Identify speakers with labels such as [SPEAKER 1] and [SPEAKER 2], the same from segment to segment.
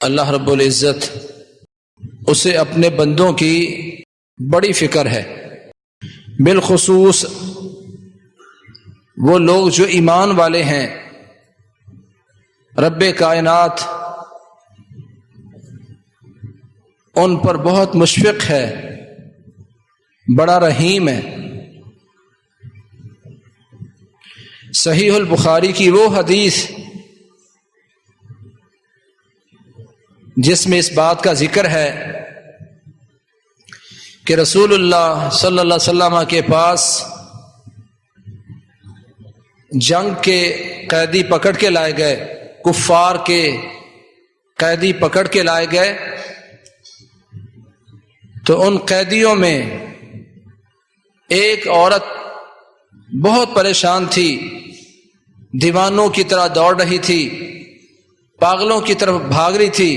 [SPEAKER 1] اللہ رب العزت اسے اپنے بندوں کی بڑی فکر ہے، بالخصوص وہ لوگ جو ایمان والے ہیں۔ رب کائنات ان پر بہت مشفق ہے، بڑا رحیم ہے۔ صحیح البخاری کی وہ حدیث جس میں اس بات کا ذکر ہے کہ رسول اللہ صلی اللہ علیہ وسلم کے پاس جنگ کے قیدی پکڑ کے لائے گئے، کفار کے قیدی پکڑ کے لائے گئے، تو ان قیدیوں میں ایک عورت بہت پریشان تھی، دیوانوں کی طرح دوڑ رہی تھی، پاگلوں کی طرف بھاگ رہی تھی۔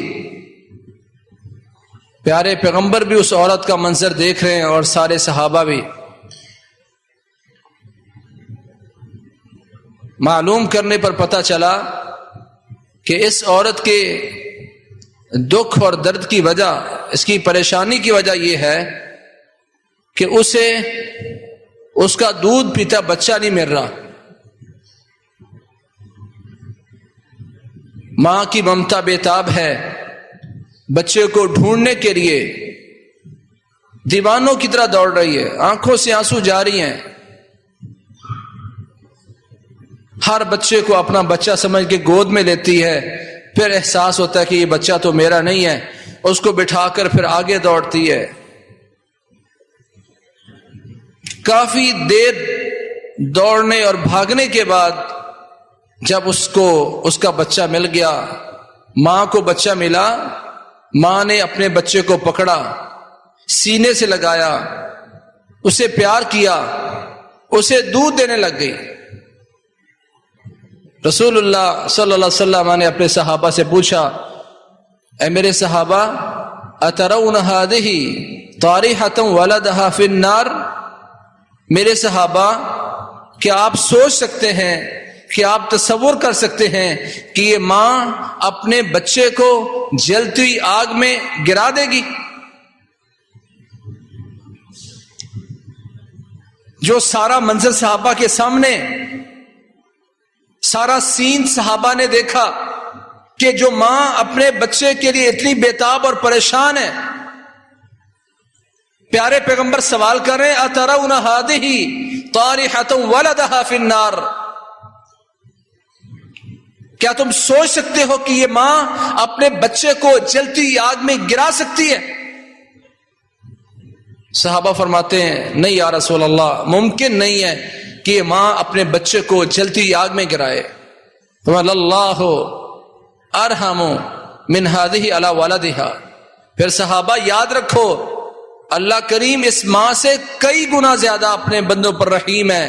[SPEAKER 1] پیارے پیغمبر بھی اس عورت کا منظر دیکھ رہے ہیں اور سارے صحابہ بھی۔ معلوم کرنے پر پتہ چلا کہ اس عورت کے دکھ اور درد کی وجہ، اس کی پریشانی کی وجہ یہ ہے کہ اسے اس کا دودھ پیتا بچہ نہیں مل رہا۔ ماں کی ممتا بے تاب ہے، بچے کو ڈھونڈنے کے لیے دیوانوں کی طرح دوڑ رہی ہے، آنکھوں سے آنسو جاری ہیں۔ ہر بچے کو اپنا بچہ سمجھ کے گود میں لیتی ہے، پھر احساس ہوتا ہے کہ یہ بچہ تو میرا نہیں ہے، اس کو بٹھا کر پھر آگے دوڑتی ہے۔ کافی دیر دوڑنے اور بھاگنے کے بعد جب اس کو اس کا بچہ مل گیا، ماں کو بچہ ملا، ماں نے اپنے بچے کو پکڑا، سینے سے لگایا، اسے پیار کیا، اسے دودھ دینے لگ گئی۔ رسول اللہ صلی اللہ علیہ وسلم نے اپنے صحابہ سے پوچھا، اے میرے صحابہ، اترون هذه طارحة ولدها في النار؟ میرے صحابہ، کیا آپ سوچ سکتے ہیں، کہ آپ تصور کر سکتے ہیں کہ یہ ماں اپنے بچے کو جلتی ہوئی آگ میں گرا دے گی؟ جو سارا منظر صحابہ کے سامنے، سارا سین صحابہ نے دیکھا کہ جو ماں اپنے بچے کے لیے اتنی بےتاب اور پریشان ہے۔ پیارے پیغمبر سوال کر رہے ہیں، اترون هذه طارحة ولدها في النار؟ کیا تم سوچ سکتے ہو کہ یہ ماں اپنے بچے کو جلتی آگ میں گرا سکتی ہے؟ صحابہ فرماتے ہیں، نہیں یا رسول اللہ، ممکن نہیں ہے کہ یہ ماں اپنے بچے کو جلتی آگ میں گرائے۔ اللہ ارحم من هذه على ولدها۔ پھر صحابہ یاد رکھو، اللہ کریم اس ماں سے کئی گنا زیادہ اپنے بندوں پر رحیم ہے،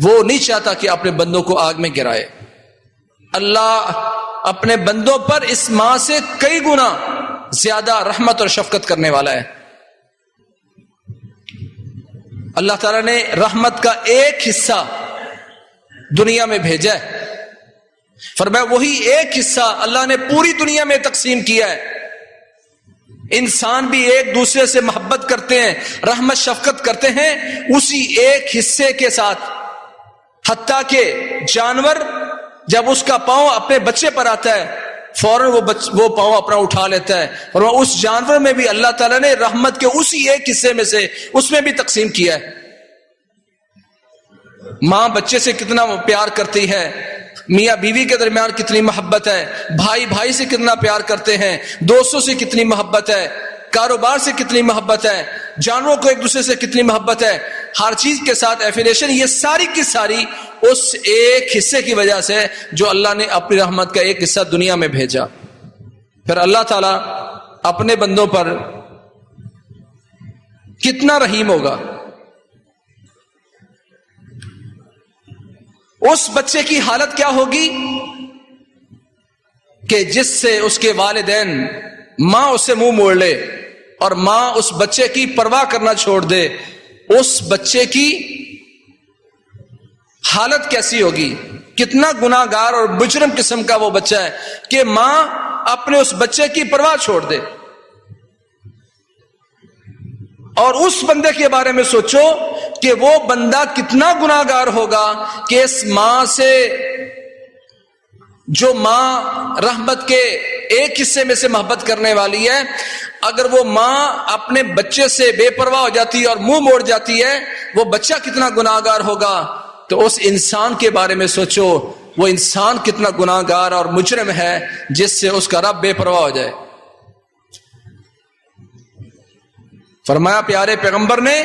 [SPEAKER 1] وہ نہیں چاہتا کہ اپنے بندوں کو آگ میں گرائے۔ اللہ اپنے بندوں پر اس ماں سے کئی گنا زیادہ رحمت اور شفقت کرنے والا ہے۔ اللہ تعالیٰ نے رحمت کا ایک حصہ دنیا میں بھیجا ہے، فرمایا وہی ایک حصہ اللہ نے پوری دنیا میں تقسیم کیا ہے۔ انسان بھی ایک دوسرے سے محبت کرتے ہیں، رحمت شفقت کرتے ہیں اسی ایک حصے کے ساتھ، حتیٰ کہ جانور جب اس کا پاؤں اپنے بچے پر آتا ہے فوراً وہ پاؤں اپنا اٹھا لیتا ہے، اور اس جانور میں بھی اللہ تعالیٰ نے رحمت کے اسی ایک حصے میں سے اس میں بھی تقسیم کیا ہے۔ ماں بچے سے کتنا پیار کرتی ہے، میاں بیوی کے درمیان کتنی محبت ہے، بھائی بھائی سے کتنا پیار کرتے ہیں، دوستوں سے کتنی محبت ہے، کاروبار سے کتنی محبت ہے، جانوروں کو ایک دوسرے سے کتنی محبت ہے، ہر چیز کے ساتھ ایفیلیشن، یہ ساری کی ساری اس ایک حصے کی وجہ سے جو اللہ نے اپنی رحمت کا ایک حصہ دنیا میں بھیجا۔ پھر اللہ تعالیٰ اپنے بندوں پر کتنا رحیم ہوگا۔ اس بچے کی حالت کیا ہوگی کہ جس سے اس کے والدین، ماں اسے منہ موڑ لے اور ماں اس بچے کی پرواہ کرنا چھوڑ دے، اس بچے کی حالت کیسی ہوگی، کتنا گناہگار اور مجرم قسم کا وہ بچہ ہے کہ ماں اپنے اس بچے کی پرواہ چھوڑ دے، اور اس بندے کے بارے میں سوچو کہ وہ بندہ کتنا گناہگار ہوگا کہ اس ماں سے، جو ماں رحمت کے ایک حصے میں سے محبت کرنے والی ہے، اگر وہ ماں اپنے بچے سے بے پرواہ ہو جاتی ہے اور منہ موڑ جاتی ہے، وہ بچہ کتنا گناہگار ہوگا۔ تو اس انسان کے بارے میں سوچو، وہ انسان کتنا گناہگار اور مجرم ہے جس سے اس کا رب بے پرواہ ہو جائے۔ فرمایا پیارے پیغمبر نے،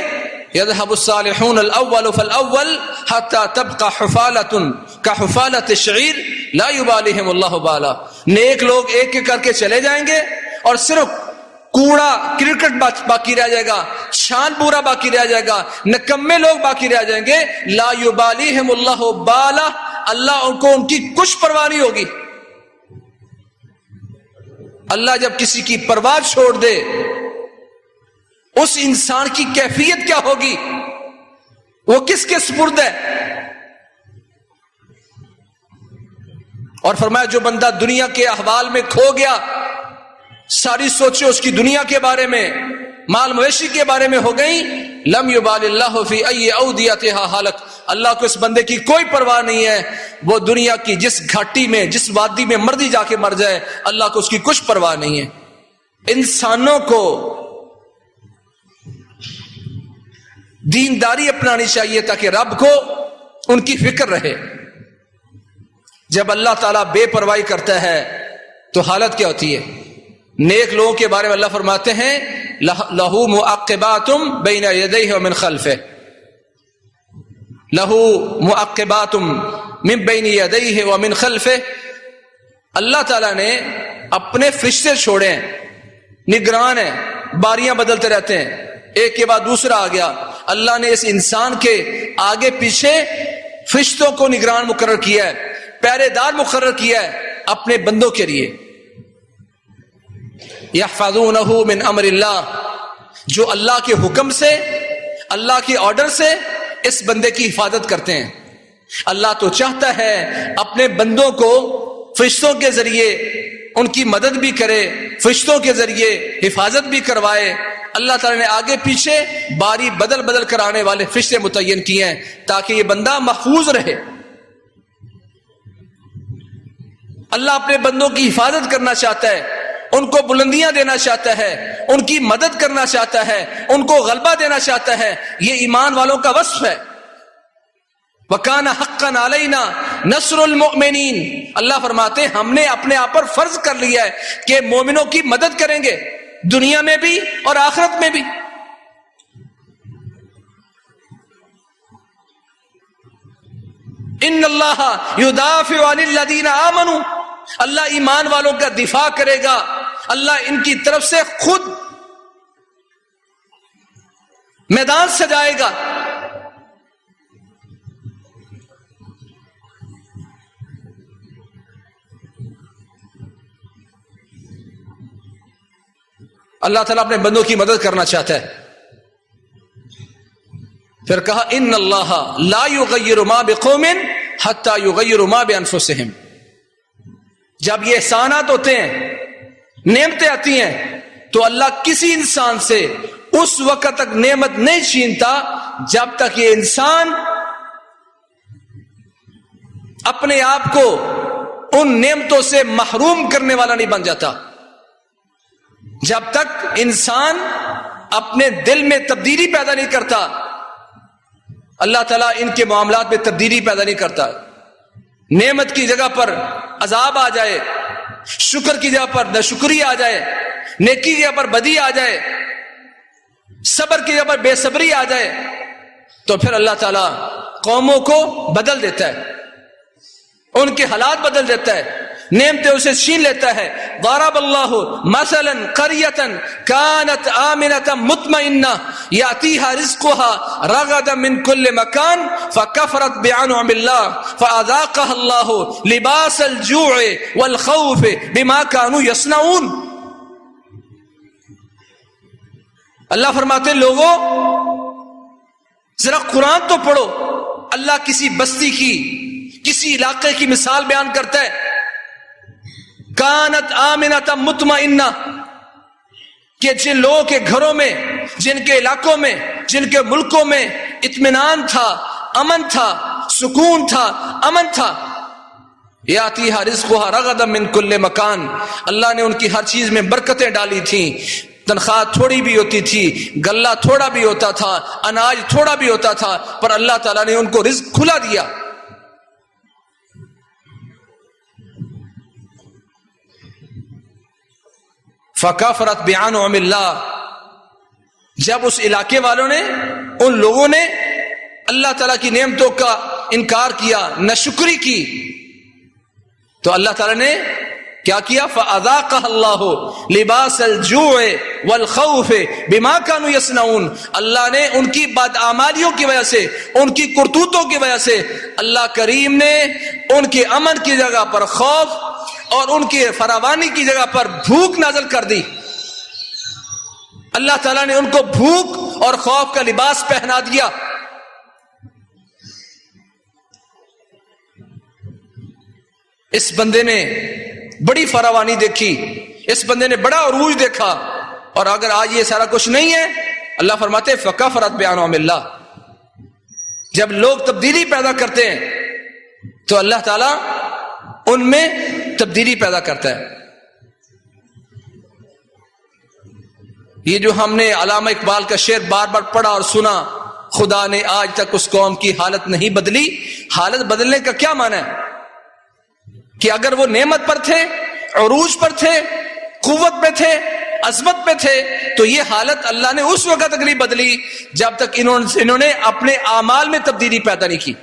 [SPEAKER 1] يذهب الصالحون الاول فالاول حتى تبقى حفالة كحفالة الشعير لا يباليهم الله بالا، نیک لوگ ایک ایک کر کے چلے جائیں گے اور صرف کوڑا کرکٹ باقی رہ جائے گا، شان پورا باقی رہ جائے گا، نکمے لوگ باقی رہ جائیں گے۔ لا يباليهم الله بالا، اللہ ان کو ان کی کچھ پرواہ نہیں ہوگی۔ اللہ جب کسی کی پرواہ چھوڑ دے، اس انسان کی کیفیت کیا ہوگی؟ وہ کس کے سپرد ہے؟ اور فرمایا جو بندہ دنیا کے احوال میں کھو گیا، ساری سوچیں اس کی دنیا کے بارے میں، مال مویشی کے بارے میں ہو گئی، لم یبال اللہ فی ای اودیتها حالک، اللہ کو اس بندے کی کوئی پرواہ نہیں ہے، وہ دنیا کی جس گھاٹی میں، جس وادی میں مرضی جا کے مر جائے، اللہ کو اس کی کچھ پرواہ نہیں ہے۔ انسانوں کو دینداری اپنانی چاہیے تاکہ رب کو ان کی فکر رہے۔ جب اللہ تعالیٰ بے پرواہی کرتا ہے تو حالت کیا ہوتی ہے؟ نیک لوگوں کے بارے میں اللہ فرماتے ہیں لہو معقبات بین یدیہ ومن خلفہ، لہو معقبات من بین یدیہ ومن خلفہ، اللہ تعالیٰ نے اپنے فرشتے چھوڑے ہیں، نگران ہیں، باریاں بدلتے رہتے ہیں، ایک کے بعد دوسرا آ گیا۔ اللہ نے اس انسان کے آگے پیچھے فرشتوں کو نگران مقرر کیا ہے، پہرے دار مقرر کیا ہے اپنے بندوں کے لیے۔ یحفظونہ من امر اللہ، جو اللہ کے حکم سے، اللہ کے آرڈر سے اس بندے کی حفاظت کرتے ہیں۔ اللہ تو چاہتا ہے اپنے بندوں کو فرشتوں کے ذریعے ان کی مدد بھی کرے، فرشتوں کے ذریعے حفاظت بھی کروائے۔ اللہ تعالیٰ نے آگے پیچھے باری بدل بدل کرانے والے فرشتے متعین کیے ہیں تاکہ یہ بندہ محفوظ رہے۔ اللہ اپنے بندوں کی حفاظت کرنا چاہتا ہے، ان کو بلندیاں دینا چاہتا ہے، ان کی مدد کرنا چاہتا ہے، ان کو غلبہ دینا چاہتا ہے۔ یہ ایمان والوں کا وصف ہے۔ وَكَانَ حَقًّا عَلَيْنَا نَصْرُ الْمُؤْمِنِينَ، اللہ فرماتے ہیں ہم نے اپنے آپ پر فرض کر لیا ہے کہ مومنوں کی مدد کریں گے، دنیا میں بھی اور آخرت میں بھی۔ ان اللہ یدافع عن الذین آمنوا، اللہ ایمان والوں کا دفاع کرے گا، اللہ ان کی طرف سے خود میدان سجائے گا۔ اللہ تعالیٰ اپنے بندوں کی مدد کرنا چاہتا ہے۔ پھر کہا ان اللہ لا یغیر ما بقوم حتی یغیروا ما بانفسہم، جب یہ احسانات ہوتے ہیں، نعمتیں آتی ہیں، تو اللہ کسی انسان سے اس وقت تک نعمت نہیں چھینتا جب تک یہ انسان اپنے آپ کو ان نعمتوں سے محروم کرنے والا نہیں بن جاتا۔ جب تک انسان اپنے دل میں تبدیلی پیدا نہیں کرتا، اللہ تعالیٰ ان کے معاملات میں تبدیلی پیدا نہیں کرتا۔ نعمت کی جگہ پر عذاب آ جائے، شکر کی جگہ پر ناشکری آ جائے، نیکی کی جگہ پر بدی آ جائے، صبر کی جگہ پر بے صبری آ جائے، تو پھر اللہ تعالیٰ قوموں کو بدل دیتا ہے، ان کے حالات بدل دیتا ہے، نعمتیں اسے چھین لیتا ہے۔ ضرب اللہ مثلا قریۃ کانت آمنۃ مطمئنہ یأتیہا رزقها رغدا من کل مکان فکفرت بانعم اللہ فاذاقها اللہ لباس الجوع والخوف بما كانوا یصنعون۔ اللہ فرماتے لوگوں ذرا قرآن تو پڑھو۔ اللہ کسی بستی کی، کسی علاقے کی مثال بیان کرتا ہے، کانت آمنۃ مطمئنہ، کہ جن لوگوں کے گھروں میں، جن کے علاقوں میں، جن کے ملکوں میں اطمینان تھا، امن تھا، سکون تھا، امن تھا، یاتیہا رزقہا رغدا من کل مکان، اللہ نے ان کی ہر چیز میں برکتیں ڈالی تھیں، تنخواہ تھوڑی بھی ہوتی تھی، غلہ تھوڑا بھی ہوتا تھا، اناج تھوڑا بھی ہوتا تھا، پر اللہ تعالیٰ نے ان کو رزق کھلا دیا۔ فَكَفَرَتْ بِأَنْعُمِ اللَّهِ، جب اس علاقے والوں نے، ان لوگوں نے اللہ تعالیٰ کی نعمتوں کا انکار کیا، ناشکری کی، تو اللہ تعالیٰ نے کیا کیا؟ فَأَذَاقَهَا اللَّهُ لِبَاسَ الْجُوعِ وَالْخَوْفِ بِمَا كَانُوا يَصْنَعُونَ، اللہ نے ان کی بدعمالیوں کی وجہ سے، ان کی کرتوتوں کی وجہ سے، اللہ کریم نے ان کے امن کی جگہ پر خوف اور ان کی فراوانی کی جگہ پر بھوک نازل کر دی۔ اللہ تعالیٰ نے ان کو بھوک اور خوف کا لباس پہنا دیا۔ اس بندے نے بڑی فراوانی دیکھی، اس بندے نے بڑا عروج دیکھا، اور اگر آج یہ سارا کچھ نہیں ہے، اللہ فرماتے فَكَفَرَتْ بِأَنْعُمِ اللَّهِ، جب لوگ تبدیلی پیدا کرتے ہیں تو اللہ تعالیٰ ان میں تبدیلی پیدا کرتا ہے۔ یہ جو ہم نے علامہ اقبال کا شعر بار بار پڑھا اور سنا، خدا نے آج تک اس قوم کی حالت نہیں بدلی، حالت بدلنے کا کیا معنی ہے؟ کہ اگر وہ نعمت پر تھے، عروج پر تھے، قوت پہ تھے، عظمت پہ تھے، تو یہ حالت اللہ نے اس وقت تک نہیں بدلی جب تک انہوں نے اپنے اعمال میں تبدیلی پیدا نہیں کی۔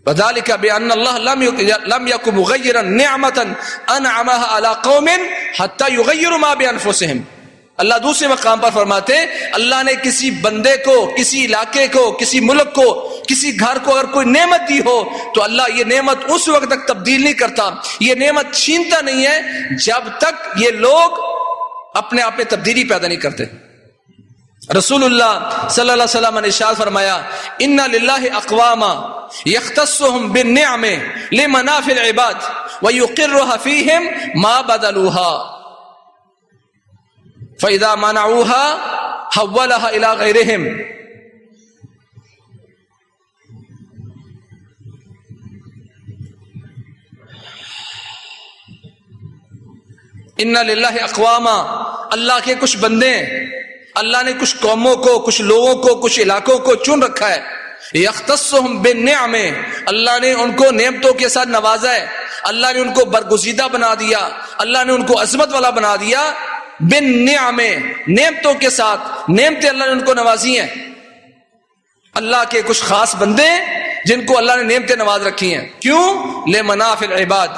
[SPEAKER 1] وذلك بأن الله لم يكن مغيرا نعمة أنعمها على قوم حتى يغيروا ما بأنفسهم۔ اللہ دوسرے مقام پر فرماتے ہیں اللہ نے کسی بندے کو، کسی علاقے کو، کسی ملک کو، کسی گھر کو اگر کوئی نعمت دی ہو تو اللہ یہ نعمت اس وقت تک تبدیل نہیں کرتا، یہ نعمت چھینتا نہیں ہے جب تک یہ لوگ اپنے آپ میں تبدیلی پیدا نہیں کرتے۔ رسول اللہ صلی اللہ علیہ وسلم نے ارشاد فرمایا ان للہ اقواما یختصهم بالنعم لمنافع العباد ویقرها فیہم ما بدلوها فاذا منعوها حولها الى غیرهم۔ ان للہ اقواما، اللہ کے کچھ بندے، اللہ نے کچھ قوموں کو، کچھ لوگوں کو، کچھ علاقوں کو چن رکھا ہے، یختصهم بالنعم، اللہ نے ان کو نعمتوں کے ساتھ نوازا ہے، اللہ نے ان کو برگزیدہ بنا دیا، اللہ نے ان کو عظمت والا بنا دیا، بالنعم، نعمتوں کے ساتھ، نعمتیں اللہ نے ان کو نوازی ہیں۔ اللہ کے کچھ خاص بندے جن کو اللہ نے نعمتیں نواز رکھی ہیں، کیوں؟ لمنافع العباد،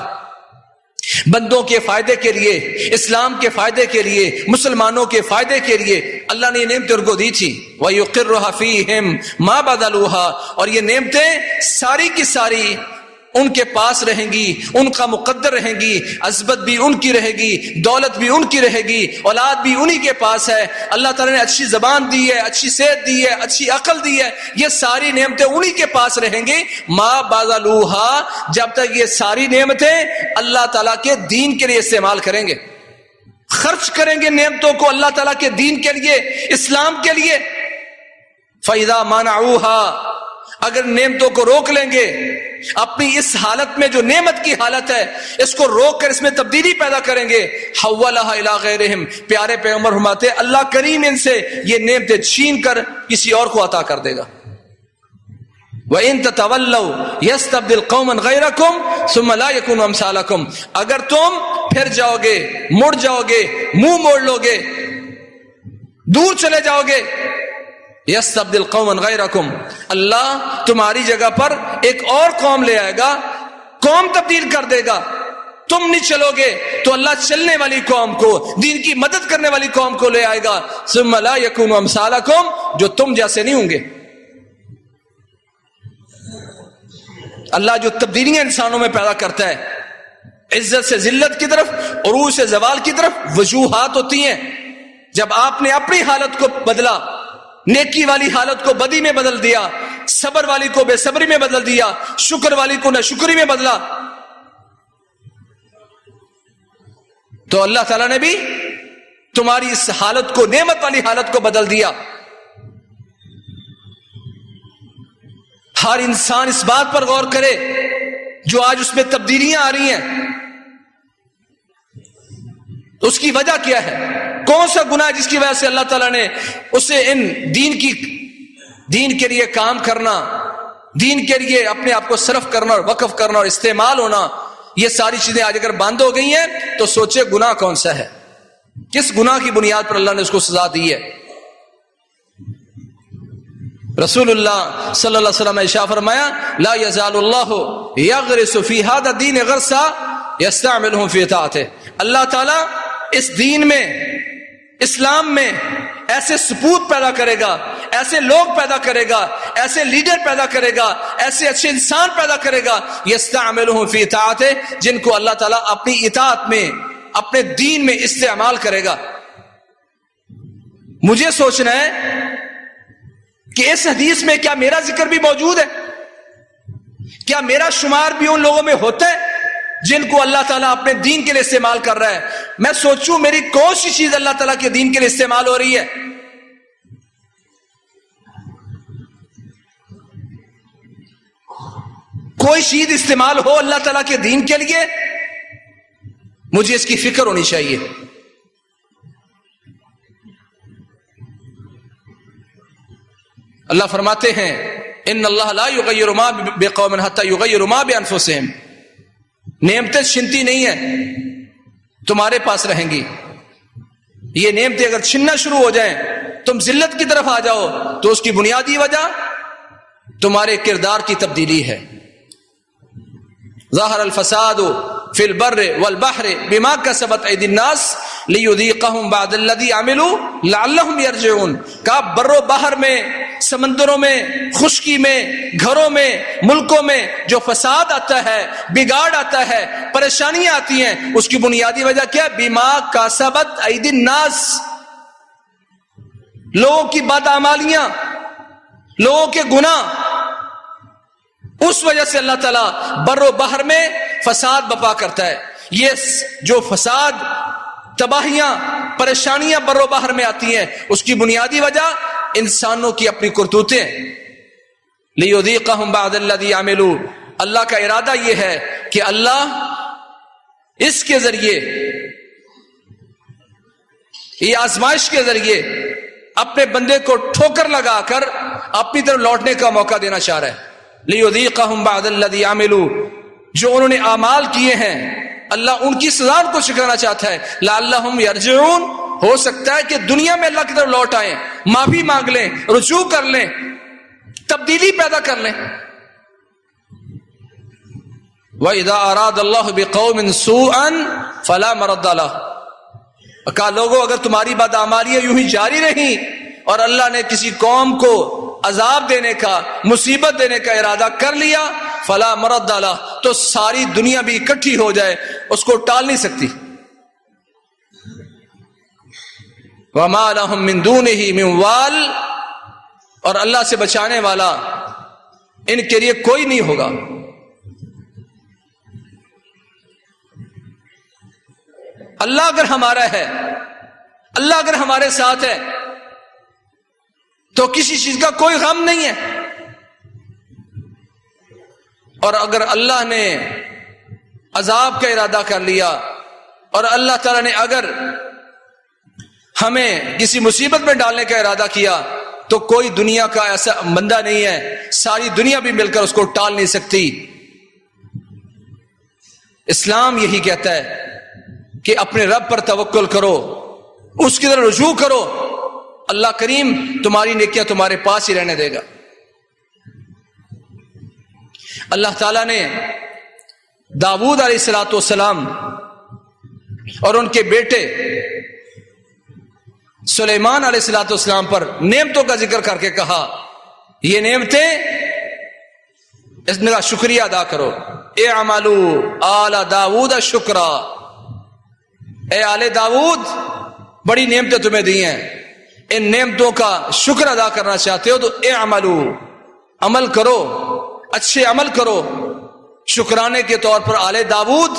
[SPEAKER 1] بندوں کے فائدے کے لیے، اسلام کے فائدے کے لیے، مسلمانوں کے فائدے کے لیے اللہ نے یہ نعمتیں ان کو دی تھی۔ وَيُقِرُّهَا فِيهِمْ مَا بَدَلُوهَا، اور یہ نعمتیں ساری کی ساری ان کے پاس رہیں گی، ان کا مقدر رہیں گی، عظمت بھی ان کی رہے گی، دولت بھی ان کی رہے گی، اولاد بھی انہی کے پاس ہے، اللہ تعالیٰ نے اچھی زبان دی ہے، اچھی صحت دی ہے، اچھی عقل دی ہے، یہ ساری نعمتیں انہی کے پاس رہیں گی۔ ما بذلوها، جب تک یہ ساری نعمتیں اللہ تعالیٰ کے دین کے لیے استعمال کریں گے، خرچ کریں گے نعمتوں کو اللہ تعالیٰ کے دین کے لیے، اسلام کے لیے۔ فَإِذَا مَنَعُوهَا، اگر نعمتوں کو روک لیں گے، اپنی اس حالت میں جو نعمت کی حالت ہے اس کو روک کر اس میں تبدیلی پیدا کریں گے، حولها الى غیرہم، پیارے پیغمبر فرماتے اللہ کریم ان سے یہ نعمتیں چھین کر کسی اور کو عطا کر دے گا۔ وَإِن تَتَوَلَّوْا يَسْتَبْدِلْ قَوْمًا غَيْرَكُمْ ثُمَّ لَا يَكُونُوا أَمْثَالَكُمْ، اگر تم پھر جاؤ گے، مڑ جاؤ گے، منہ موڑ لو گے، دور چلے جاؤ گے، یستبدل قوما غیرکم، اللہ تمہاری جگہ پر ایک اور قوم لے آئے گا، قوم تبدیل کر دے گا، تم نہیں چلو گے تو اللہ چلنے والی قوم کو، دین کی مدد کرنے والی قوم کو لے آئے گا، ثم لا یکونوا امثالکم، جو تم جیسے نہیں ہوں گے۔ اللہ جو تبدیلیاں انسانوں میں پیدا کرتا ہے، عزت سے ذلت کی طرف، عروج سے زوال کی طرف وجوہات ہوتی ہیں۔ جب آپ نے اپنی حالت کو بدلا، نیکی والی حالت کو بدی میں بدل دیا، صبر والی کو بے صبری میں بدل دیا، شکر والی کو ناشکری میں بدلا، تو اللہ تعالیٰ نے بھی تمہاری اس حالت کو نعمت والی حالت کو بدل دیا. ہر انسان اس بات پر غور کرے جو آج اس میں تبدیلیاں آ رہی ہیں اس کی وجہ کیا ہے. کون سا گناہ جس کی وجہ سے اللہ تعالیٰ نے اسے ان دین کے لیے کام کرنا, دین کے لیے اپنے آپ کو صرف کرنا اور وقف کرنا اور استعمال ہونا, یہ ساری چیزیں آج اگر بند ہو گئی ہیں تو سوچے گناہ کون سا ہے, کس گناہ کی بنیاد پر اللہ نے اس کو سزا دی ہے. رسول اللہ صلی اللہ علیہ وسلم نے ارشاد فرمایا لا یزال اللہ یغرس فی ھذا الدین غرسا یستعملهم فی طاعتہ. اللہ تعالیٰ اس دین میں, اسلام میں ایسے سپوت پیدا کرے گا, ایسے لوگ پیدا کرے گا, ایسے لیڈر پیدا کرے گا, ایسے اچھے انسان پیدا کرے گا یستعملهم فی طاعتہ, جن کو اللہ تعالیٰ اپنی اطاعت میں, اپنے دین میں استعمال کرے گا. مجھے سوچنا ہے کہ اس حدیث میں کیا میرا ذکر بھی موجود ہے, کیا میرا شمار بھی ان لوگوں میں ہوتا ہے جن کو اللہ تعالیٰ اپنے دین کے لیے استعمال کر رہا ہے. میں سوچوں میری کون سی چیز اللہ تعالیٰ کے دین کے لیے استعمال ہو رہی ہے. کوئی چیز استعمال ہو اللہ تعالیٰ کے دین کے لیے, مجھے اس کی فکر ہونی چاہیے. اللہ فرماتے ہیں ان اللہ لا یغیر ما بقوم حتی یغیروا ما بانفسہم. نعمتیں چھنتی نہیں ہیں, تمہارے پاس رہیں گی. یہ نعمتیں اگر چھننا شروع ہو جائیں, تم ذلت کی طرف آ جاؤ, تو اس کی بنیادی وجہ تمہارے کردار کی تبدیلی ہے. ظاہر الفساد فی البر والبحر بما کسبت ایدی الناس لیذیقہم بعد الذی عملوا لعلہم یرجعون. کہا بر و بحر میں, سمندروں میں, خشکی میں, گھروں میں, ملکوں میں جو فساد آتا ہے, بگاڑ آتا ہے, پریشانیاں آتی ہیں, اس کی بنیادی وجہ کیا؟ بما کسبت ایدی الناس, لوگوں کی بداعمالیاں, لوگوں کے گناہ. اس وجہ سے اللہ تعالیٰ بر و بحر میں فساد بپا کرتا ہے. یہ جو فساد, تباہیاں, پریشانیاں بر و بحر میں آتی ہیں, اس کی بنیادی وجہ انسانوں کی اپنی کرتوتیں. لیذیقہم بعد الذی عملوا, اللہ کا ارادہ یہ ہے کہ اللہ اس کے ذریعے, یہ آزمائش کے ذریعے اپنے بندے کو ٹھوکر لگا کر اپنی طرف لوٹنے کا موقع دینا چاہ رہا ہے. لیذیقہم بعد الذی عملوا, جو انہوں نے اعمال کیے ہیں اللہ ان کی سزا کو چکانا چاہتا ہے. لعلہم یرجعون, ہو سکتا ہے کہ دنیا میں اللہ کی طرف لوٹ آئیں, معافی مانگ لیں, رجوع کر لیں, تبدیلی پیدا کر لیں. وَإِذَا أَرَادَ اللَّهُ بِقَوْمٍ سُوءًا فَلَا مَرَدَّ لَهُ. کہا لوگوں اگر تمہاری بدعمالیاں یوں ہی جاری رہیں اور اللہ نے کسی قوم کو عذاب دینے کا, مصیبت دینے کا ارادہ کر لیا, فلا مرد لہ, تو ساری دنیا بھی اکٹھی ہو جائے, اس کو ٹال نہیں سکتی. وما لہم من دونہ من وال, اور اللہ سے بچانے والا ان کے لیے کوئی نہیں ہوگا. اللہ اگر ہمارا ہے, اللہ اگر ہمارے ساتھ ہے تو کسی چیز کا کوئی غم نہیں ہے. اور اگر اللہ نے عذاب کا ارادہ کر لیا اور اللہ تعالیٰ نے اگر ہمیں کسی مصیبت میں ڈالنے کا ارادہ کیا تو کوئی دنیا کا ایسا بندہ نہیں ہے, ساری دنیا بھی مل کر اس کو ٹال نہیں سکتی. اسلام یہی کہتا ہے کہ اپنے رب پر توکل کرو, اس کی طرف رجوع کرو, اللہ کریم تمہاری نیکیاں تمہارے پاس ہی رہنے دے گا. اللہ تعالیٰ نے داؤد علیہ الصلوۃ والسلام اور ان کے بیٹے سلیمان علیہ الصلوۃ والسلام پر نعمتوں کا ذکر کر کے کہا یہ نعمتیں, اس کا شکریہ ادا کرو. اعملوا آل داؤد شکرا, اے آل داؤد بڑی نعمتیں تمہیں دی ہیں, ان نعمتوں کا شکر ادا کرنا چاہتے ہو تو اعملوا, عمل کرو, اچھے عمل کرو. شکرانے کے طور پر آل داؤد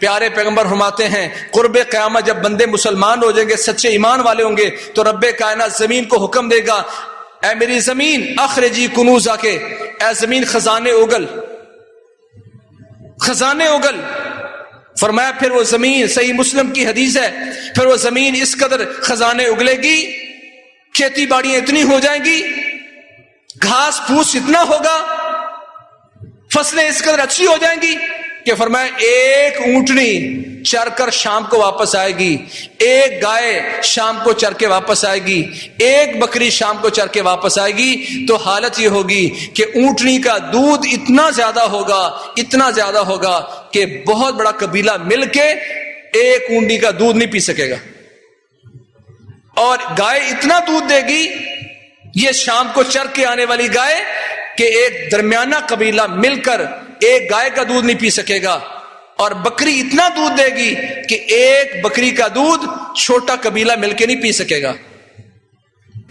[SPEAKER 1] پیارے پیغمبر فرماتے ہیں قرب قیامت جب بندے مسلمان ہو جائیں گے، سچے ایمان والے ہوں گے، تو رب کائنات زمین کو حکم دے گا اے میری زمین اخرجی کنوزا کے، اے زمین خزانے اگل، خزانے اگل۔ فرمایا پھر وہ زمین، صحیح مسلم کی حدیث ہے، پھر وہ زمین اس قدر خزانے اگلے گی، کھیتی باڑیاں اتنی ہو جائیں گی، گھاس پھوس اتنا ہوگا، فصلیں اس قدر اچھی ہو جائیں گی کہ فرمایا ایک اونٹنی چر کر شام کو واپس آئے گی، ایک گائے شام کو چر کے واپس آئے گی، ایک بکری شام کو چر کے واپس آئے گی، تو حالت یہ ہوگی کہ اونٹنی کا دودھ اتنا زیادہ ہوگا، اتنا زیادہ ہوگا کہ بہت بڑا قبیلہ مل کے ایک اونٹنی کا دودھ نہیں پی سکے گا، اور گائے اتنا دودھ دے گی، یہ شام کو چر کے آنے والی گائے، کہ ایک درمیانہ قبیلہ مل کر ایک گائے کا دودھ نہیں پی سکے گا، اور بکری اتنا دودھ دے گی کہ ایک بکری کا دودھ چھوٹا قبیلہ مل کے نہیں پی سکے گا۔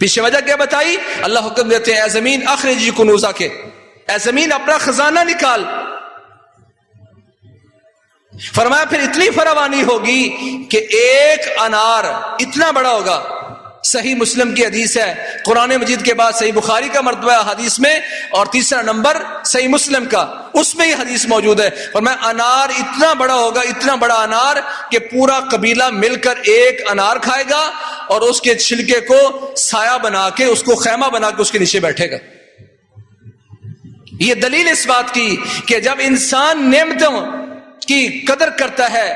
[SPEAKER 1] پیچھے وجہ کیا بتائی؟ اللہ حکم دیتے ہیں اے زمین اخرجی کنوزا کے، اے زمین اپنا خزانہ نکال۔ فرمایا پھر اتنی فراوانی ہوگی کہ ایک انار اتنا بڑا ہوگا، صحیح مسلم کی حدیث ہے، قرآن مجید کے بعد صحیح بخاری کا مرتبہ حدیث میں، اور تیسرا نمبر صحیح مسلم کا، اس میں یہ حدیث موجود ہے، اور میں انار اتنا بڑا ہوگا، اتنا بڑا انار کہ پورا قبیلہ مل کر ایک انار کھائے گا، اور اس کے چھلکے کو سایہ بنا کے، اس کو خیمہ بنا کے اس کے نیچے بیٹھے گا۔ یہ دلیل اس بات کی کہ جب انسان نعمتوں کی قدر کرتا ہے،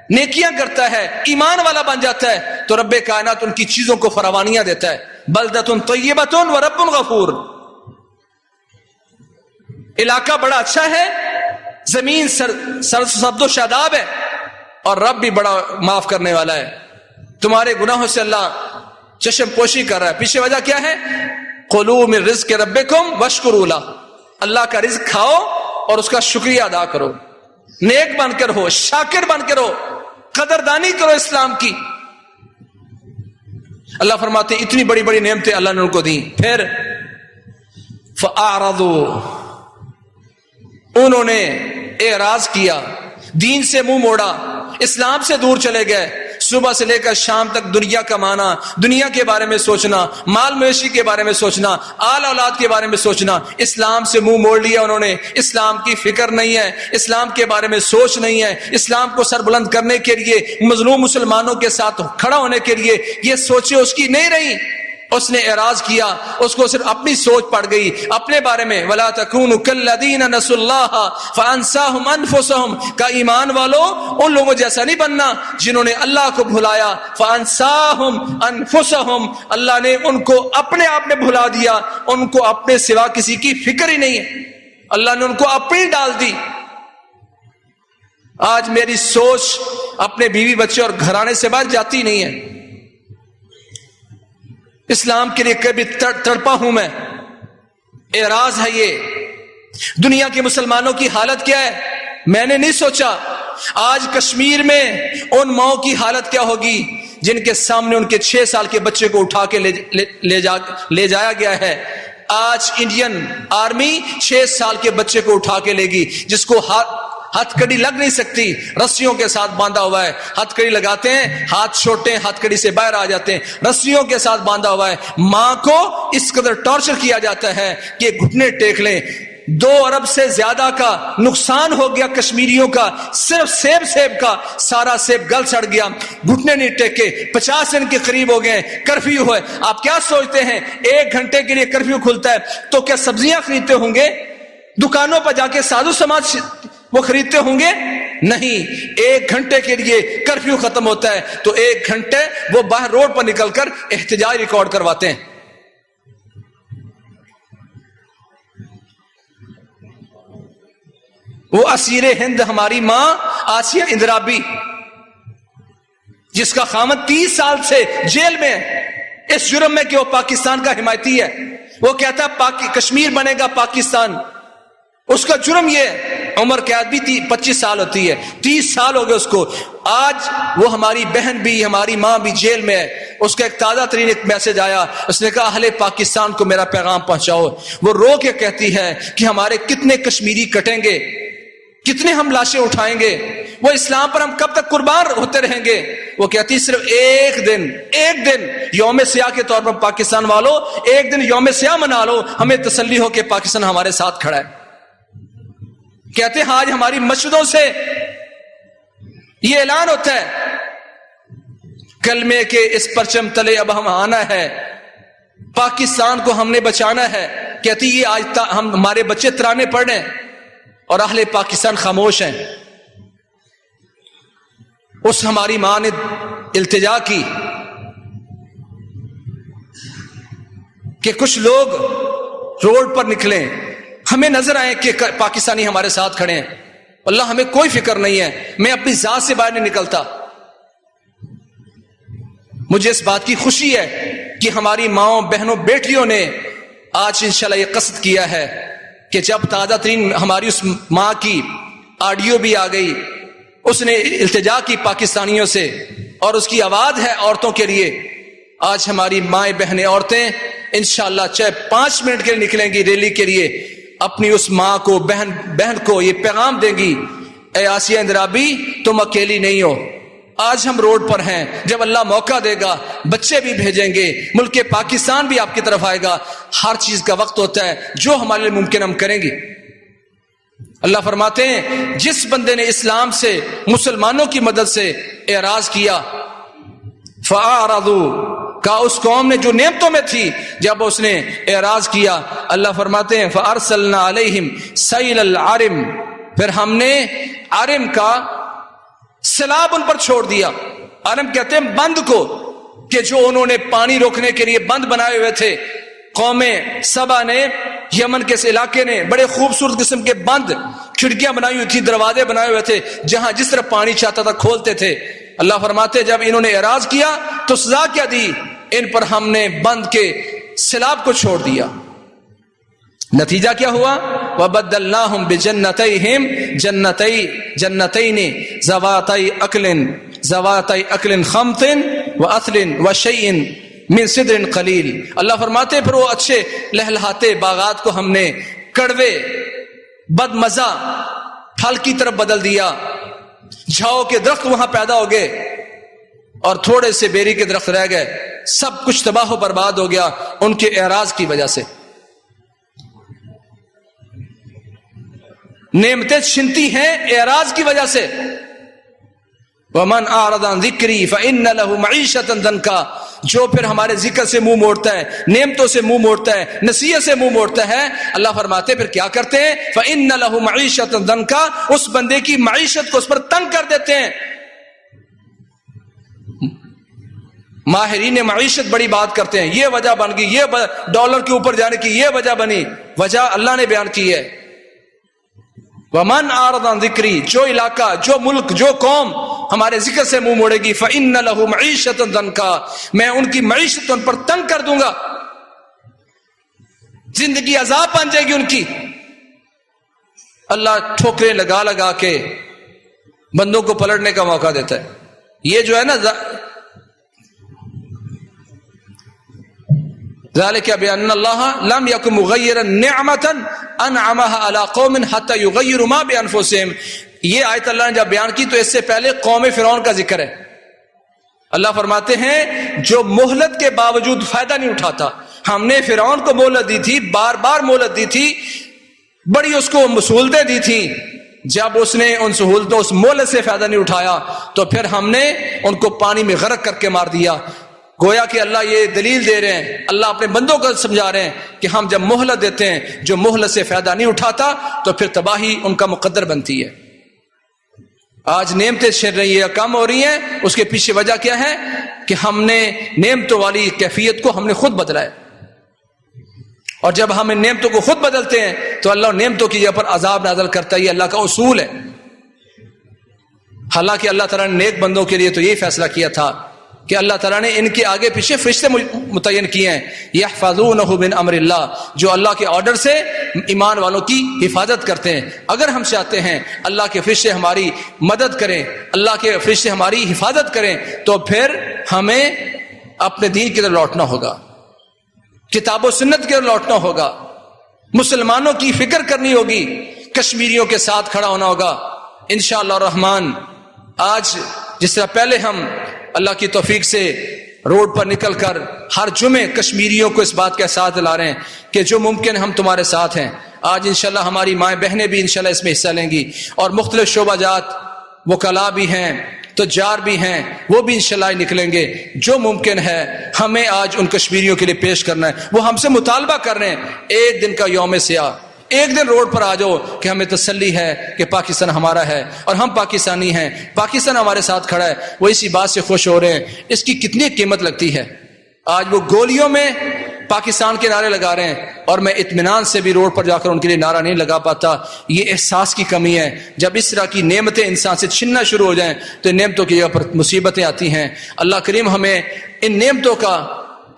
[SPEAKER 1] نیکیاں کرتا ہے، ایمان والا بن جاتا ہے، تو رب کائنات ان کی چیزوں کو فراوانیاں دیتا ہے۔ بلدۃ طیبۃ ورب غفور، علاقہ بڑا اچھا ہے، زمین سرسبز و شاداب ہے، اور رب بھی بڑا معاف کرنے والا ہے، تمہارے گناہوں سے اللہ چشم پوشی کر رہا ہے۔ پیچھے وجہ کیا ہے؟ کلوا من رزق ربکم واشکروا لہ، اللہ کا رزق کھاؤ اور اس کا شکریہ ادا کرو، نیک بن کر ہو، شاکر بن کر ہو، قدردانی کرو اسلام کی۔ اللہ فرماتے ہیں اتنی بڑی بڑی نعمتیں اللہ نے ان کو دیں، پھر فَأَعْرَضُوا، انہوں نے اعراض کیا، دین سے منہ موڑا، اسلام سے دور چلے گئے، صبح سے لے کر شام تک دنیا کمانا، دنیا کے بارے میں سوچنا، مال مویشی کے بارے میں سوچنا، آل اولاد کے بارے میں سوچنا، اسلام سے منہ موڑ لیا انہوں نے، اسلام کی فکر نہیں ہے، اسلام کے بارے میں سوچ نہیں ہے، اسلام کو سر بلند کرنے کے لیے، مظلوم مسلمانوں کے ساتھ کھڑا ہونے کے لیے یہ سوچیں اس کی نہیں رہی، اس نے اعراض کیا، اس کو صرف اپنی سوچ پڑ گئی اپنے بارے میں۔ وَلَا تَكُونُوا كَالَّذِينَ نَسُوا اللَّهَ فَأَنسَاهُمْ أَنفُسَهُمْ، کا ایمان والو ان لوگوں جیسا نہیں بننا جنہوں نے اللہ کو بھلایا، فَأَنسَاهُمْ أَنفُسَهُمْ، اللہ نے ان کو اپنے آپ میں بھلا دیا، ان کو اپنے سوا کسی کی فکر ہی نہیں ہے، اللہ نے ان کو اپنی ڈال دی۔ آج میری سوچ اپنے بیوی بچے اور گھرانے سے باہر جاتی نہیں ہے، اسلام کے لیے کبھی تڑپا ہوں میں، اعراض ہے یہ۔ دنیا کے مسلمانوں کی حالت کیا ہے میں نے نہیں سوچا۔ آج کشمیر میں ان ماؤں کی حالت کیا ہوگی جن کے سامنے ان کے 6 سال کے بچے کو اٹھا کے لے جایا گیا ہے۔ آج انڈین آرمی 6 سال کے بچے کو اٹھا کے لے گی، جس کو ہتھ کڑی لگ نہیں سکتی، رسیوں کے ساتھ باندھا ہوا ہے، ہتھ کڑی لگاتے ہیں، ہاتھ چھوٹے ہیں، ہتھ کڑی سے باہر آ جاتے ہیں، رسیوں کے ساتھ باندھا ہوا ہے۔ ماں کو اس قدر ٹارچر کیا جاتا ہے کہ گھٹنے ٹیک لیں۔ 2 ارب سے زیادہ کا نقصان ہو گیا کشمیریوں کا، صرف سیب کا، سارا سیب گل سڑ گیا، گھٹنے نہیں ٹیکے، 50 دن کے قریب ہو گئے، کرفیو ہے۔ آپ کیا سوچتے ہیں 1 گھنٹے کے لیے کرفیو کھلتا ہے تو کیا سبزیاں خریدتے ہوں گے؟ دکانوں پر جا کے سازو سامان وہ خریدتے ہوں گے؟ نہیں، 1 گھنٹے کے لیے کرفیو ختم ہوتا ہے تو 1 گھنٹے وہ باہر روڈ پر نکل کر احتجاج ریکارڈ کرواتے ہیں۔ وہ اسیر ہند ہماری ماں آسیہ اندرابی، جس کا خامد 30 سال سے جیل میں ہے اس جرم میں کہ وہ پاکستان کا حمایتی ہے۔ وہ کہتا ہے کشمیر بنے گا پاکستان، اس کا جرم یہ، عمر قید بھی 25 سال ہوتی ہے، 30 سال ہو گئے اس کو۔ آج وہ ہماری بہن بھی، ہماری ماں بھی جیل میں ہے۔ اس کا ایک تازہ ترین ایک میسج آیا، اس نے کہا اہل پاکستان کو میرا پیغام پہنچاؤ۔ وہ رو کے کہتی ہے کہ ہمارے کتنے کشمیری کٹیں گے، کتنے ہم لاشیں اٹھائیں گے؟ وہ اسلام پر ہم کب تک قربان ہوتے رہیں گے؟ وہ کہتی صرف ایک دن یوم سیاہ کے طور پر پاکستان والوں ایک دن یوم سیاہ منا لو، ہمیں تسلی ہو کہ پاکستان ہمارے ساتھ کھڑا ہے۔ کہتے ہیں آج ہماری مسجدوں سے یہ اعلان ہوتا ہے کلمے کے اس پرچم تلے اب ہم آنا ہے، پاکستان کو ہم نے بچانا ہے۔ کہتی یہ آج ہمارے بچے ترانے پڑھ رہے ہیں اور اہل پاکستان خاموش ہیں۔ اس ہماری ماں نے التجا کی کہ کچھ لوگ روڈ پر نکلیں، ہمیں نظر آئے کہ پاکستانی ہمارے ساتھ کھڑے ہیں۔ اللہ ہمیں کوئی فکر نہیں ہے، میں اپنی ذات سے باہر نہیں نکلتا۔ مجھے اس بات کی خوشی ہے کہ ہماری ماؤں بہنوں بیٹیوں نے آج انشاءاللہ یہ قصد کیا ہے کہ جب تازہ ترین ہماری اس ماں کی آڈیو بھی آ گئی، اس نے التجا کی پاکستانیوں سے، اور اس کی آواز ہے عورتوں کے لیے۔ آج ہماری مائیں بہنیں عورتیں انشاءاللہ چاہے 5 منٹ کے لیے نکلیں گی ریلی کے لیے، اپنی اس ماں کو بہن کو یہ پیغام دیں گی، اے آسیہ اندرابی تم اکیلی نہیں ہو۔ آج ہم روڈ پر ہیں، جب اللہ موقع دے گا بچے بھی بھیجیں گے، ملک پاکستان بھی آپ کی طرف آئے گا۔ ہر چیز کا وقت ہوتا ہے، جو ہمارے لیے ممکن ہم کریں گے۔ اللہ فرماتے ہیں جس بندے نے اسلام سے مسلمانوں کی مدد سے اعراض کیا، فَأَعْرَضُوا، کا اس قوم نے جو نعمتوں میں تھی جب اس نے اعراض کیا، اللہ فرماتے ہیں فَأَرْسَلْنَا عَلَيْهِمْ سَيْلَ الْعَرِمِ، پھر ہم نے عرم کا سیلاب ان پر چھوڑ دیا۔ عرم کہتے ہیں بند کو، کہ جو انہوں نے پانی روکنے کے لیے بند بنائے ہوئے تھے۔ قوم سبا نے، یمن کے اس علاقے نے بڑے خوبصورت قسم کے بند، کھڑکیاں بنائی ہوئی تھی، دروازے بنائے ہوئے تھے، جہاں جس طرح پانی چاہتا تھا کھولتے تھے۔ اللہ فرماتے جب انہوں نے اعراض کیا تو سزا کیا دی؟ ان پر ہم نے بند کے سیلاب کو چھوڑ دیا۔ نتیجہ کیا ہوا؟ وَبَدَّلْنَاهُمْ بِجَنَّتَيْهِمْ جَنَّتَيْنِ ذَوَاتَيْ أَكْلٍ خَمْطٍ وَأَثْلٍ وَشَيْءٍ مِّن صِدْرٍ قَلِيلٍ۔ اللہ فرماتے پھر وہ اچھے لہلہاتے باغات کو ہم نے کڑوے بد مزہ پھل کی طرف بدل دیا، جھاؤ کے درخت وہاں پیدا ہو گئے اور تھوڑے سے بیری کے درخت رہ گئے، سب کچھ تباہ و برباد ہو گیا ان کے اعراض کی وجہ سے۔ نعمتیں چھنتی ہیں اعراض کی وجہ سے۔ وَمَنْ أَعْرَضَ عَنْ ذِكْرِي فَإِنَّ لَهُ مَعِيشَةً ضَنْكًا، جو پھر ہمارے ذکر سے منہ موڑتا ہے، نعمتوں سے منہ موڑتا ہے، نصیحت سے منہ موڑتا ہے، اللہ فرماتے پھر کیا کرتے ہیں؟ فَإِنَّ لَهُ مَعِيشَةً ضَنْكًا، اس بندے کی معیشت کو اس پر تنگ کر دیتے ہیں۔ ماہرین معیشت بڑی بات کرتے ہیں، یہ وجہ بن گئی، یہ ڈالر کے اوپر جانے کی یہ وجہ بنی، وجہ اللہ نے بیان کی ہے۔ وَمَنْ أَعْرَضَ عَنْ ذِكْرِي، جو علاقہ، جو ملک، جو قوم ہمارے ذکر سے منہ موڑے گی، فَإِنَّ لَهُ مَعِيشَةً ضَنْكًا، میں ان کی معیشت ان پر تنگ کر دوں گا، زندگی عذاب بن جائے گی ان کی۔ اللہ ٹھوکریں لگا لگا کے بندوں کو پلٹنے کا موقع دیتا ہے۔ یہ جو ہے نا ذَلِكَ بِأَنَّ اللَّهَ لَمْ يَكُنْ مُغَيِّرًا نِعْمَةً أَنْعَمَهَا عَلَىٰ قَوْمٍ حَتَّى يُغَيِّرُوا مَا بِأَنفُسِهِمْ۔ یہ آیت اللہ نے جب بیان کی تو اس سے پہلے قوم فرعون کا ذکر ہے۔ اللہ فرماتے ہیں جو مہلت کے باوجود فائدہ نہیں اٹھاتا، ہم نے فرعون کو مہلت دی تھی، بار بار مہلت دی تھی، بڑی اس کو سہولتیں دی تھی، جب اس نے ان سہولتوں اس مہلت سے فائدہ نہیں اٹھایا تو پھر ہم نے ان کو پانی میں غرق کر کے مار دیا۔ گویا کہ اللہ یہ دلیل دے رہے ہیں، اللہ اپنے بندوں کو سمجھا رہے ہیں کہ ہم جب مہلت دیتے ہیں، جو مہلت سے فائدہ نہیں اٹھاتا تو پھر تباہی ان کا مقدر بنتی ہے۔ آج نعمتیں چھن رہی ہیں، کم ہو رہی ہیں، اس کے پیچھے وجہ کیا ہے؟ کہ ہم نے نعمتوں والی کیفیت کو ہم نے خود بدلا ہے، اور جب ہم ان نعمتوں کو خود بدلتے ہیں تو اللہ نعمتوں کی جگہ پر عذاب نازل کرتا ہے۔ یہ اللہ کا اصول ہے۔ حالانکہ اللہ تعالیٰ نے نیک بندوں کے لیے تو یہی فیصلہ کیا تھا کہ اللہ تعالیٰ نے ان کے آگے پیچھے فرشتے متعین کیے ہیں، یحفظونہ من امر اللہ، جو اللہ کے آرڈر سے ایمان والوں کی حفاظت کرتے ہیں۔ اگر ہم چاہتے ہیں اللہ کے فرشتے ہماری مدد کریں، اللہ کے فرشتے ہماری حفاظت کریں، تو پھر ہمیں اپنے دین کی طرف لوٹنا ہوگا، کتاب و سنت کی طرف لوٹنا ہوگا، مسلمانوں کی فکر کرنی ہوگی۔ کشمیریوں کے ساتھ کھڑا ہونا ہوگا انشاءاللہ الرحمن۔ آج جس طرح پہلے ہم اللہ کی توفیق سے روڈ پر نکل کر ہر جمعے کشمیریوں کو اس بات کا احساس دلا رہے ہیں کہ جو ممکن ہم تمہارے ساتھ ہیں، آج انشاءاللہ ہماری مائیں بہنیں بھی انشاءاللہ اس میں حصہ لیں گی، اور مختلف شعبہ جات وکلاء بھی ہیں، تجار بھی ہیں، وہ بھی انشاءاللہ نکلیں گے۔ جو ممکن ہے ہمیں آج ان کشمیریوں کے لیے پیش کرنا ہے۔ وہ ہم سے مطالبہ کر رہے ہیں ایک دن کا یوم سیاہ، ایک دن روڈ پر آ جاؤ کہ ہمیں تسلی ہے کہ پاکستان ہمارا ہے اور ہم پاکستانی ہیں، پاکستان ہمارے ساتھ کھڑا ہے۔ وہ اسی بات سے خوش ہو رہے ہیں۔ اس کی کتنی قیمت لگتی ہے۔ آج وہ گولیوں میں پاکستان کے نعرے لگا رہے ہیں اور میں اطمینان سے بھی روڈ پر جا کر ان کے لیے نعرہ نہیں لگا پاتا۔ یہ احساس کی کمی ہے۔ جب اس طرح کی نعمتیں انسان سے چھننا شروع ہو جائیں تو نعمتوں کی جگہ پر مصیبتیں آتی ہیں۔ اللہ کریم ہمیں ان نعمتوں کا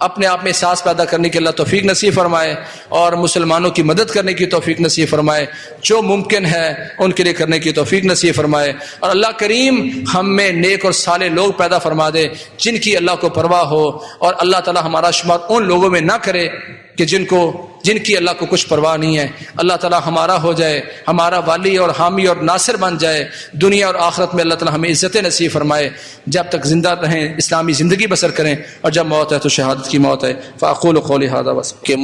[SPEAKER 1] اپنے آپ میں احساس پیدا کرنے کی اللہ توفیق نصیب فرمائے اور مسلمانوں کی مدد کرنے کی توفیق نصیب فرمائے، جو ممکن ہے ان کے لیے کرنے کی توفیق نصیب فرمائے، اور اللہ کریم ہم میں نیک اور صالح لوگ پیدا فرما دے جن کی اللہ کو پرواہ ہو، اور اللہ تعالی ہمارا شمار ان لوگوں میں نہ کرے کہ جن کی اللہ کو کچھ پرواہ نہیں ہے۔ اللہ تعالی ہمارا ہو جائے، ہمارا والی اور حامی اور ناصر بن جائے، دنیا اور آخرت میں اللہ تعالی ہمیں عزت نصیب فرمائے۔ جب تک زندہ رہیں اسلامی زندگی بسر کریں، اور جب موت ہے تو شہادت کی موت ہے۔ فاقول قولی ھذا کہ